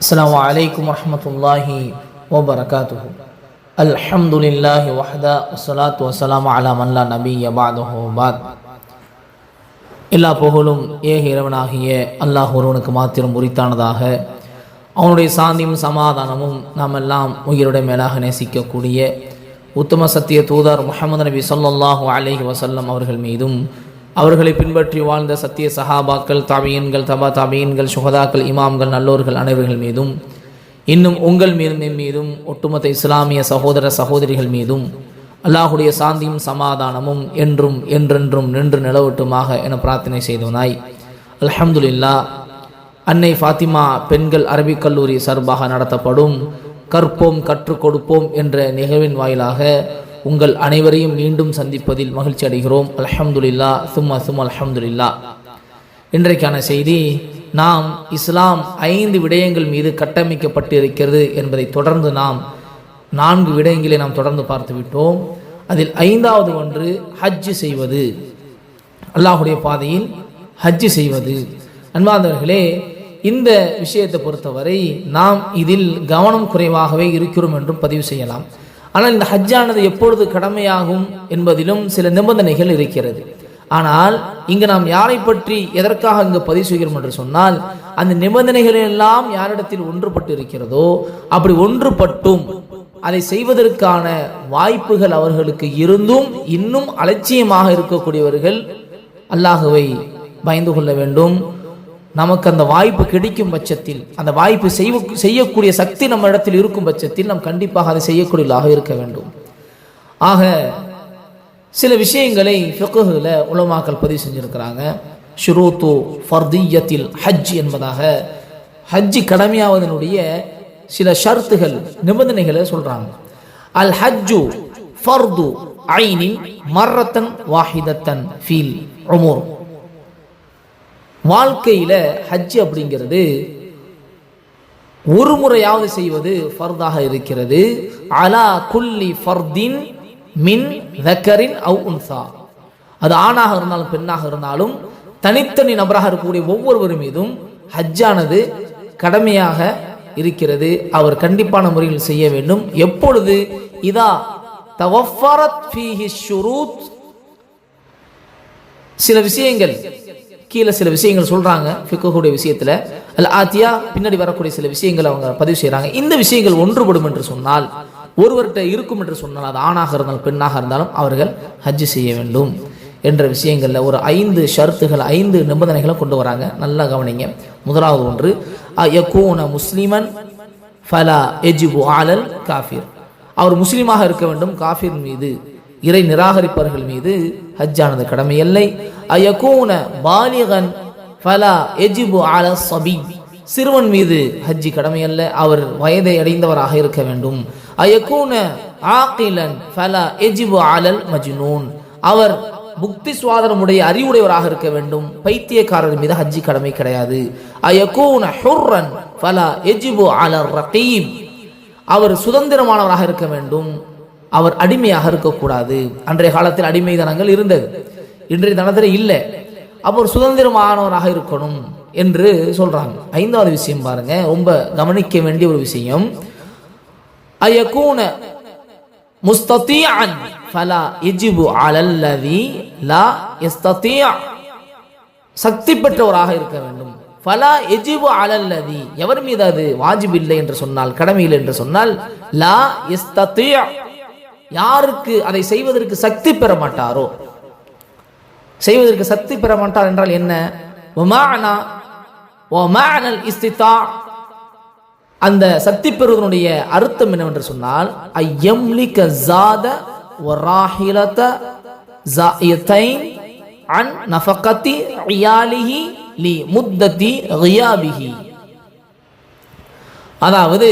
அஸ்ஸலாமு அலைக்கும் வரஹ்மத்துல்லாஹி வபரகாத்துஹு. அல்ஹம்துலில்லாஹி வஹ்தா வஸ்ஸலாத்து வஸ்ஸலாமு அலா மன் லா நபிய்ய பஅதஹு பாத். எல்லா புகழும் ஏக இறைவனாகிய அல்லாஹ் ஒருவனுக்கு மாத்திரம் உரித்தானதாக. அவனுடைய சாந்தியும் சமாதானமும் நாம் எல்லாம் உயிருடைய மேலாக நேசிக்கக்கூடிய உத்தம சத்திய தூதர் முஹம்மது நபி ஸல்லல்லாஹு அலைஹி வஸல்லம் அவர்கள் மீதும், அவர்களை பின்பற்றி வாழ்ந்த சத்திய சஹாபாக்கள், தாபியன்கள், தபா தாபியன்கள், சுஹதாக்கள், இமாம்கள், நல்லோர்கள் அனைவர்கள் மீதும், இன்னும் உங்கள் மீதும் ஒட்டுமொத்த இஸ்லாமிய சகோதர சகோதரிகள் மீதும் அல்லாஹுடைய சாந்தியும் சமாதானமும் என்றும் என்றென்றும் நின்று நிலவட்டுமாக என பிரார்த்தனை செய்தோனாய். அல்ஹம்துலில்லாஹ். அன்னை ஃபாத்திமா பெண்கள் அரபிக் கல்லூரி சார்பாக நடத்தப்படும் கற்போம் கற்றுக் கொடுப்போம் என்ற நிகழ்வின் வாயிலாக உங்கள் அனைவரையும் மீண்டும் சந்திப்பதில் மகிழ்ச்சி அடைகிறோம். அல்ஹம்துலில்லாஹ் சும்மா அல்ஹம்துலில்லாஹ். இன்றைக்கான செய்தி, நாம் இஸ்லாம் 5 விடயங்கள் மீது கட்டமைக்கப்பட்டு இருக்கிறது என்பதை தொடர்ந்து நாம் 4 விடயங்களை நாம் தொடர்ந்து பார்த்து விட்டோம். அதில் 5வது ஒன்று ஹஜ் செய்வது, அல்லாஹுடைய பாதையில் ஹஜ் செய்வது. அன்பார்ந்தவர்களே, இந்த விஷயத்தை பொறுத்தவரை நாம் இதில் கவனம் குறைவாகவே இருக்கிறோம் என்றும் பதிவு செய்யலாம். ஆனால் இந்த ஹஜ்ஜானது எப்பொழுது கடமையாகும் என்பதிலும் சில நிபந்தனைகள் இருக்கிறது. ஆனால் இங்கு நாம் யாரை பற்றி எதற்காக இங்கு பதிவு செய்கிறோம் என்று சொன்னால், அந்த நிபந்தனைகள் எல்லாம் யாரிடத்தில் ஒன்றுபட்டு இருக்கிறதோ, அப்படி ஒன்றுபட்டும் அதை செய்வதற்கான வாய்ப்புகள் அவர்களுக்கு இருந்தும் இன்னும் அலட்சியமாக இருக்கக்கூடியவர்கள் அல்லாஹுவை பயந்து கொள்ள வேண்டும். நமக்கு அந்த வாய்ப்பு கிடைக்கும் பட்சத்தில், அந்த வாய்ப்பு செய்யக்கூடிய சக்தி நம்ம இடத்தில் இருக்கும் பட்சத்தில் நாம் கண்டிப்பாக அதை செய்யக்கூடியதாக இருக்க வேண்டும். ஆக சில விஷயங்களை ஃபிக்ஹ்ல உலமாக்கள் பதிவு செஞ்சிருக்கிறாங்க. ஷுரூத்து ஃபர்திய்யத்தில் ஹஜ் என்பதாக ஹஜ் கடமையாவதனுடைய சில ஷர்த்துகள், நிபந்தனைகளை சொல்றாங்க. அல் ஹஜ்ஜு ஃபர்து ஐனின் மர்ரத்தன் வாஹிதத்தன் ஃபீல் உமூர். வாழ்க்கையில ஹஜ் அப்படிங்கிறது ஒரு முறையாவது செய்வது ஃபர்தாக இருக்கிறது. அலா குல்லி ஃபர்தின் மின் தக்கரின் அவ் உன்சா. அது ஆணாக இருந்தாலும் பெண்ணாக இருந்தாலும் தனித்தனி நபராக இருக்கக்கூடிய ஒவ்வொருவர் மீதும் ஹஜ்ஜானது கடமையாக இருக்கிறது. அவர் கண்டிப்பான முறையில் செய்ய வேண்டும். எப்பொழுது? இதா தவஃபரத் ஃபீஹி ஷுரூத். சில விஷயங்கள் கீழே சில விஷயங்கள் சொல்றாங்க ஃபிக்ஹுடைய விஷயத்துல. அல் ஆத்தியா பின்னாடி வரக்கூடிய சில விஷயங்கள் அவங்க பதிவு செய்யறாங்க. இந்த விஷயங்கள் ஒன்றுபடும் என்று சொன்னால், ஒருவர்கிட்ட இருக்கும் என்று சொன்னால், அது ஆணாக இருந்தாலும் பெண்ணாக இருந்தாலும் அவர்கள் ஹஜ் செய்ய வேண்டும் என்ற விஷயங்கள்ல ஒரு 5 ஷர்த்துகள், 5 நிபந்தனைகளை கொண்டு வராங்க. நல்லா கவனிங்க. முதலாவது ஒன்று, யகூன முஸ்லிமன் ஃபலா யஜிபு அலல் காஃபிர். அவர் முஸ்லீமாக இருக்க வேண்டும். காஃபிர் மீது, இறை நிராகரிப்பவர்கள் மீது ஹஜ்ஜானது கடமை இல்லை. அயகூன பாலிகன் ஃபலா யஜிபு அல ஸபி. சிறுவன் மீது ஹஜ்ஜி கடமை அல்ல, அவர் வயதை அடைந்தவராக இருக்க வேண்டும். அயகூன ஆகிலன் ஃபலா யஜிபு அலல் மஜ்னூன். அவர் புக்தி சுவாதனமுடைய அறிவுடையவராக இருக்க வேண்டும். பைத்தியக்காரர் மீது ஹஜ்ஜி கடமை கிடையாது. அயகூன ஹுர்ரன் ஃபலா யஜிபு அலர் ரகீப். அவர் சுதந்திரமானவராக இருக்க வேண்டும். அவர் அடிமையாக இருக்கக்கூடாது. அன்றைய காலத்தில் அடிமைதனங்கள் இருந்தது, இன்றைய தனத்தில் இல்லை. அவர் சுதந்திரமானவராக இருக்கணும் என்று சொல்றாங்க. 5வது விஷயம் பாருங்க, ரொம்ப கவனிக்க வேண்டிய ஒரு விஷயம். அயகூன முஸ்ததீஅன் ஃபலா யஜிபு அலல்லதி லா யஸ்ததீ. சக்தி பெற்றவராக இருக்க வேண்டும். ஃபலா யஜிபு அலல்லதி, எவர் மீது அது வாஜிப் இல்லை என்று சொன்னால், கடமையில் என்று சொன்னால், லா யஸ்ததீ, யாருக்கு அதை செய்வதற்கு சக்தி பெற மாட்டாரோ. செய்வதற்கு சக்தி பெற மாட்டார் என்றால் என்ன? அந்த சக்தி பெறுவதனுடைய அர்த்தம் என்னவென்று சொன்னால், ஐயம்லிக ஜாத வராஹிலத ஜாயத்தைன் அன் நஃபகதி இயாலிஹி லி முத்ததி கியாபிஹி. அதாவது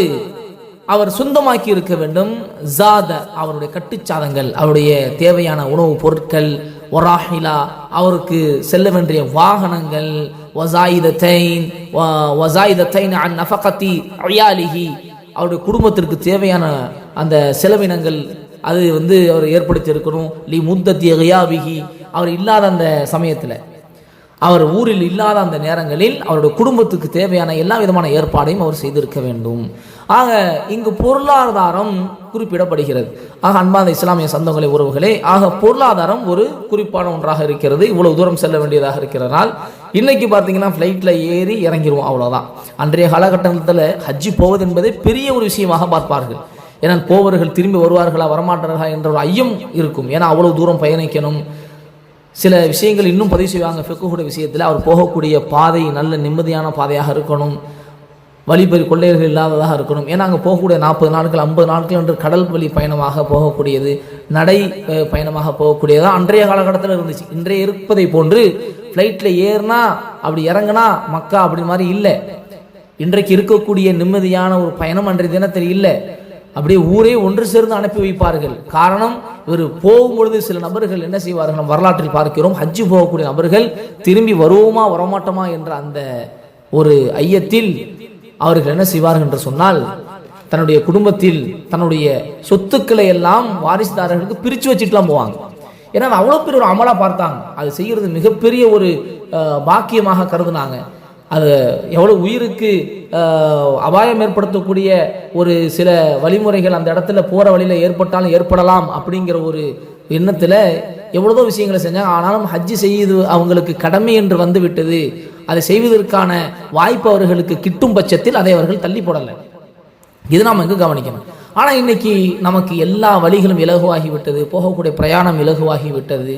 அவர் சொந்தமாக்கி இருக்க வேண்டும். ஜாத, அவருடைய கட்டுச்சாதங்கள், அவருடைய தேவையான உணவுப் பொருட்கள். வராஹிலா, அவருக்கு செல்ல வேண்டிய வாகனங்கள். வஸாயிதத்தைன் அன் நஃபகதி இயாலிஹி, அவருடைய குடும்பத்திற்கு தேவையான அந்த செலவினங்கள், அது அவர் ஏற்படுத்தி இருக்கணும். லி முத்ததி கியாபிஹி, அவர் இல்லாத அந்த சமயத்தில். அவர் ஊரில் இல்லாத அந்த நேரங்களில் அவருடைய குடும்பத்துக்கு தேவையான எல்லா விதமான ஏற்பாடையும் அவர் செய்திருக்க வேண்டும். ஆக இங்கு பொருளாதாரம் குறிப்பிடப்படுகிறது. ஆக அன்பான இஸ்லாமிய சொந்தங்களை உறவுகளே, ஆக பொருளாதாரம் ஒரு குறிப்பான ஒன்றாக இருக்கிறது. இவ்வளவு தூரம் செல்ல வேண்டியதாக இருக்கிறதுனால் இன்னைக்கு பார்த்தீங்கன்னா ஃப்ளைட்டில் ஏறி இறங்கிடுவோம், அவ்வளோதான். அன்றைய காலகட்டத்தில் ஹஜ்ஜி போவது என்பதை பெரிய ஒரு விஷயமாக பார்ப்பார்கள். ஏன்னா போவர்கள் திரும்பி வருவார்களா வரமாட்டார்களா என்ற ஒரு ஐயம் இருக்கும். ஏன்னா அவ்வளவு தூரம் பயணிக்கணும். சில விஷயங்கள் இன்னும் பதிவு செய்வாங்க ஃபிக்ஹுடைய விஷயத்தில். அவர் போகக்கூடிய பாதை நல்ல நிம்மதியான பாதையாக இருக்கணும், வழிபறி கொள்ளையர்கள் இல்லாததாக இருக்கணும். ஏன்னா அங்கே போகக்கூடிய 40 நாட்கள் 50 நாட்கள் என்று கடல் வழி பயணமாக போகக்கூடியது, நடை பயணமாக போகக்கூடியதான் அன்றைய காலகட்டத்தில் இருந்துச்சு. இன்றைய இருப்பதை போன்று ஃப்ளைட்டில் ஏறினா அப்படி இறங்கினா மக்கா அப்படி மாதிரி இல்லை. இன்றைக்கு இருக்கக்கூடிய நிம்மதியான ஒரு பயணம் அன்றைய தினத்தில் இல்லை. அப்படியே ஊரே ஒன்று சேர்ந்து அனுப்பி வைப்பார்கள். காரணம், இவர் போகும்பொழுது சில நபர்கள் என்ன செய்வார்கள், நம்ம வரலாற்றில் பார்க்கிறோம், ஹஜ்ஜு போகக்கூடிய நபர்கள் திரும்பி வருவோமா வரமாட்டோமா என்ற அந்த ஒரு ஐயத்தில் அவர்கள் என்ன செய்வார்கள் என்று சொன்னால், தன்னுடைய குடும்பத்தில் தன்னுடைய சொத்துக்களை எல்லாம் வாரிசுதாரர்களுக்கு பிரித்து வச்சுட்டுலாம் போவாங்க. ஏன்னா அவ்வளோ பெரிய ஒரு அமலாக பார்த்தாங்க. அது செய்கிறது மிகப்பெரிய ஒரு பாக்கியமாக கருதுனாங்க. அது எவ்வளோ உயிருக்கு அபாயம் ஏற்படுத்தக்கூடிய ஒரு சில வழிமுறைகள் அந்த இடத்துல போகிற வழியில் ஏற்பட்டாலும் ஏற்படலாம் அப்படிங்கிற ஒரு எண்ணத்தில் எவ்வளவோ விஷயங்களை செஞ்சாங்க. ஆனாலும் ஹஜ்ஜி செய்து அவங்களுக்கு கடமை என்று வந்து விட்டது. அதை செய்வதற்கான வாய்ப்பு அவர்களுக்கு கிட்டும் பட்சத்தில் அதை அவர்கள் தள்ளி போடலை. இது நாம் எங்கே கவனிக்கணும். ஆனால் இன்னைக்கு நமக்கு எல்லா வழிகளும் இலகுவாகிவிட்டது, போகக்கூடிய பிரயாணம் இலகுவாகிவிட்டது.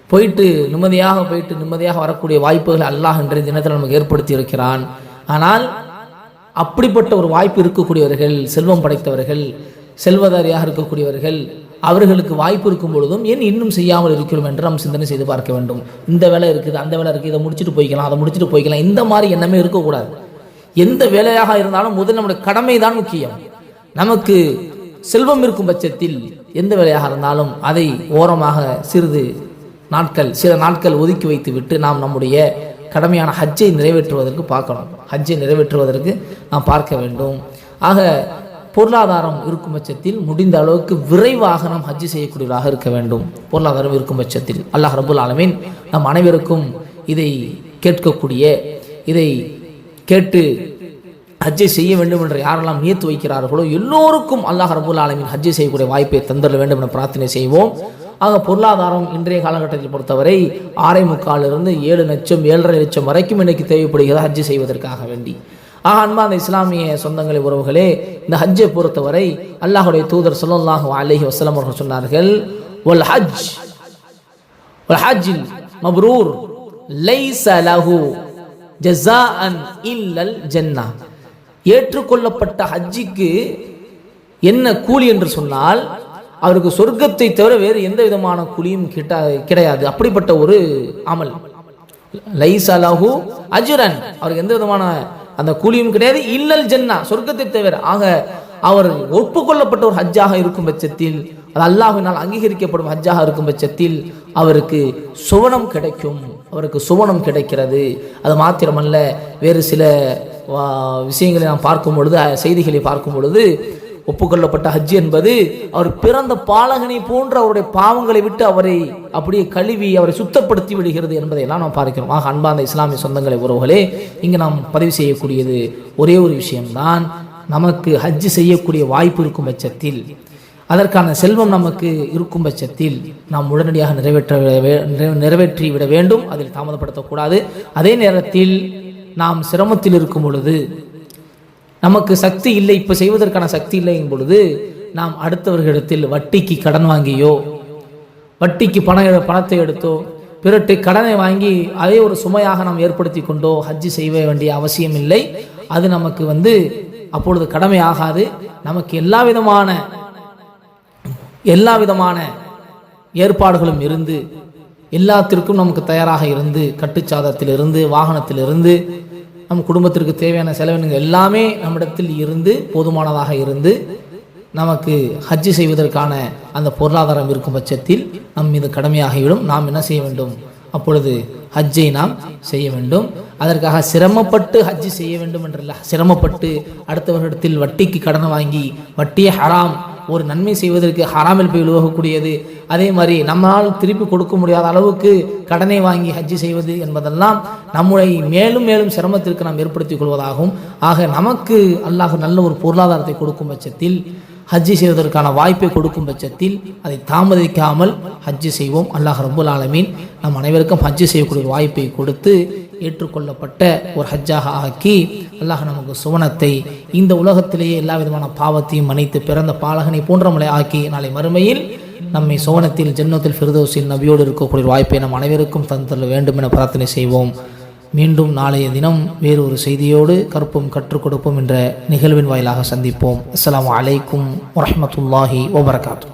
போயிட்டு நிம்மதியாக வரக்கூடிய வாய்ப்புகள் அல்லாஹ் இன்றைய தினத்தில் நமக்கு ஏற்படுத்தி இருக்கிறான். ஆனால் அப்படிப்பட்ட ஒரு வாய்ப்பு இருக்கக்கூடியவர்கள், செல்வம் படைத்தவர்கள், செல்வதாரியாக இருக்கக்கூடியவர்கள், அவர்களுக்கு வாய்ப்பு இருக்கும் பொழுதும் ஏன் இன்னும் செய்யாமல் இருக்கிறோம் என்று நாம் சிந்தனை செய்து பார்க்க வேண்டும். இந்த வேலை இருக்குது, அந்த வேலை இருக்குது, இதை முடிச்சுட்டு போய்க்கலாம், அதை முடிச்சுட்டு போய்க்கலாம், இந்த மாதிரி எண்ணமே இருக்கக்கூடாது. எந்த வேலையாக இருந்தாலும் முதல் நம்முடைய கடமை தான் முக்கியம். நமக்கு செல்வம் இருக்கும் பட்சத்தில் எந்த வேலையாக இருந்தாலும் அதை ஓரமாக சில நாட்கள் ஒதுக்கி வைத்து விட்டு நாம் நம்முடைய கடமையான ஹஜ்ஜை நிறைவேற்றுவதற்கு பார்க்கணும். ஹஜ்ஜை நிறைவேற்றுவதற்கு நாம் பார்க்க வேண்டும். ஆக பொருளாதாரம் இருக்கும் பட்சத்தில் முடிந்த அளவுக்கு விரைவாக நாம் ஹஜ்ஜி செய்யக்கூடியவராக இருக்க வேண்டும். பொருளாதாரம் இருக்கும் பட்சத்தில் அல்லாஹ் ரப்புல் ஆலமீன் நம் அனைவருக்கும் இதை கேட்டு ஹஜ்ஜை செய்ய வேண்டும் என்று யாரெல்லாம் நியத்து வைக்கிறார்களோ எல்லோருக்கும் அல்லாஹ் ரப்புல் ஆலமீன் ஹஜ்ஜை செய்யக்கூடிய வாய்ப்பை தந்துட வேண்டும் என பிரார்த்தனை செய்வோம். ஆக பொருளாதாரம் இன்றைய காலகட்டத்தில் பொறுத்தவரை 6.25 7 லட்சம் 7.5 லட்சம் வரைக்கும் இன்னைக்கு தேவைப்படுகிறது ஹஜ்ஜி செய்வதற்காக வேண்டி. ஆக அன்பான இஸ்லாமிய சொந்தங்களை உறவுகளே, இந்த ஹஜ்ஜை பொறுத்தவரை அல்லாஹுடைய தூதர் ஸல்லல்லாஹு அலைஹி வஸல்லம் அவர்கள் சொன்னார்கள், வல் ஹஜ்ஜில் மப்ரூர் லைஸ லஹு ஜஸாஅன் இல்லல் ஜன்னah. ஏற்றுக்கொள்ளப்பட்ட ஹஜ்ஜிக்கு என்ன கூலி என்று சொன்னால் அவருக்கு சொர்க்கத்தை தவிர வேறு எந்த விதமான கூலியும் கிடையாது. அப்படிப்பட்ட ஒரு அமல். லைஸ லஹு அஜ்ரன், அவருக்கு எந்த விதமான அந்த கூலியும் கிடையாது. இல்லல் ஜன்னா, சொர்க்கத்தை தவிர. ஆக அவர் ஒப்புக்கொள்ளப்பட்ட ஒரு ஹஜ்ஜாக இருக்கும் பட்சத்தில், அது அல்லாஹ்வினால் அங்கீகரிக்கப்படும் ஹஜ்ஜாக இருக்கும் பட்சத்தில் அவருக்கு சுவனம் கிடைக்கும், அவருக்கு சுவனம் கிடைக்கிறது. அது மாத்திரமல்ல, வேறு சில விஷயங்களை நாம் பார்க்கும் பொழுது, செய்திகளை பார்க்கும் பொழுது, ஒப்புக்கொள்ளப்பட்ட ஹஜ் என்பது அவர் பிறந்த பாலகனை போன்ற அவருடைய பாவங்களை விட்டு அவரை அப்படியே கழுவி அவரை சுத்தப்படுத்தி விடுகிறது என்பதையெல்லாம் நாம் பார்க்கிறோம். ஆக அன்பார்ந்த இஸ்லாமிய சொந்தங்களை உறவுகளே, இங்கு நாம் பதிவு செய்யக்கூடியது ஒரே ஒரு விஷயம்தான். நமக்கு ஹஜ் செய்யக்கூடிய வாய்ப்பு இருக்கும் பட்சத்தில், அதற்கான செல்வம் நமக்கு இருக்கும் பட்சத்தில் நாம் உடனடியாக நிறைவேற்றி விட வேண்டும். அதில் தாமதப்படுத்தக்கூடாது. அதே நேரத்தில் நாம் சிரமத்தில் இருக்கும் பொழுது, நமக்கு சக்தி இல்லை, இப்போ செய்வதற்கான சக்தி இல்லைங்கும் பொழுது, நாம் அடுத்தவர்களிடத்தில் வட்டிக்கு கடன் வாங்கியோ, வட்டிக்கு பணத்தை எடுத்தோ, பிறட்டு கடனை வாங்கி அதே ஒரு சுமையாக நாம் ஏற்படுத்தி கொண்டோ ஹஜ்ஜி செய்ய வேண்டிய அவசியம் இல்லை. அது நமக்கு அப்பொழுது கடமை ஆகாது. நமக்கு எல்லா விதமான ஏற்பாடுகளும் இருந்து, எல்லாத்திற்கும் நமக்கு தயாராக இருந்து, கட்டுச்சாதத்திலிருந்து, வாகனத்திலிருந்து, நம் குடும்பத்திற்கு தேவையான செலவினங்கள் எல்லாமே நம்மிடத்தில் இருந்து போதுமானதாக இருந்து, நமக்கு ஹஜ்ஜி செய்வதற்கான அந்த பொருளாதாரம் இருக்கும் பட்சத்தில் நம் மீது கடமையாகிவிடும். நாம் என்ன செய்ய வேண்டும்? அப்பொழுது ஹஜ்ஜை நாம் செய்ய வேண்டும். அதற்காக சிரமப்பட்டு ஹஜ்ஜி செய்ய வேண்டும் என்றல்ல, சிரமப்பட்டு அடுத்தவர்களிடத்தில் வட்டிக்கு கடன் வாங்கி, வட்டியே ஹராம் ஒரு நன்மை செய்வதற்கு ஹராமில் போய் விழுவக்கூடியது, அதே மாதிரி நம்மளால் திருப்பி கொடுக்க முடியாத அளவுக்கு கடனை வாங்கி ஹஜ்ஜி செய்வது என்பதெல்லாம் நம்முடைய மேலும் மேலும் சிரமத்திற்கு நாம் ஏற்படுத்திக் கொள்வதாகும். ஆக நமக்கு அல்லாஹ் நல்ல ஒரு பொருளாதாரத்தை கொடுக்கும் பட்சத்தில், ஹஜ்ஜி செய்வதற்கான வாய்ப்பை கொடுக்கும் பட்சத்தில் அதை தாமதிக்காமல் ஹஜ்ஜி செய்வோம். அல்லாஹ் ரப்புல் ஆலமீன் நம் அனைவருக்கும் ஹஜ்ஜி செய்யக்கூடிய வாய்ப்பை கொடுத்து ஏற்றுக்கொள்ளப்பட்ட ஒரு ஹஜ்ஜாக ஆக்கி அல்லாஹ் நமக்கு சுவனத்தை, இந்த உலகத்திலேயே எல்லா விதமான பாவத்தையும் மன்னித்து பிறந்த பாலகனை போன்றவளை ஆக்கி நாளை மறுமையில் நம்மை சுவனத்தில் ஜன்னத்துல் ஃபிர்தௌஸில் நபியோடு இருக்கக்கூடிய வாய்ப்பை நம் அனைவருக்கும் தந்துள்ள வேண்டும் என பிரார்த்தனை செய்வோம். மீண்டும் நாளைய தினம் வேறு ஒரு செய்தியோடு கற்போம் கற்றுக் கொடுப்போம் என்ற நிகழ்வின் வாயிலாக சந்திப்போம். அஸ்ஸலாமு அலைக்கும் வரஹ்மத்துல்லாஹி வபரகாத்துஹு.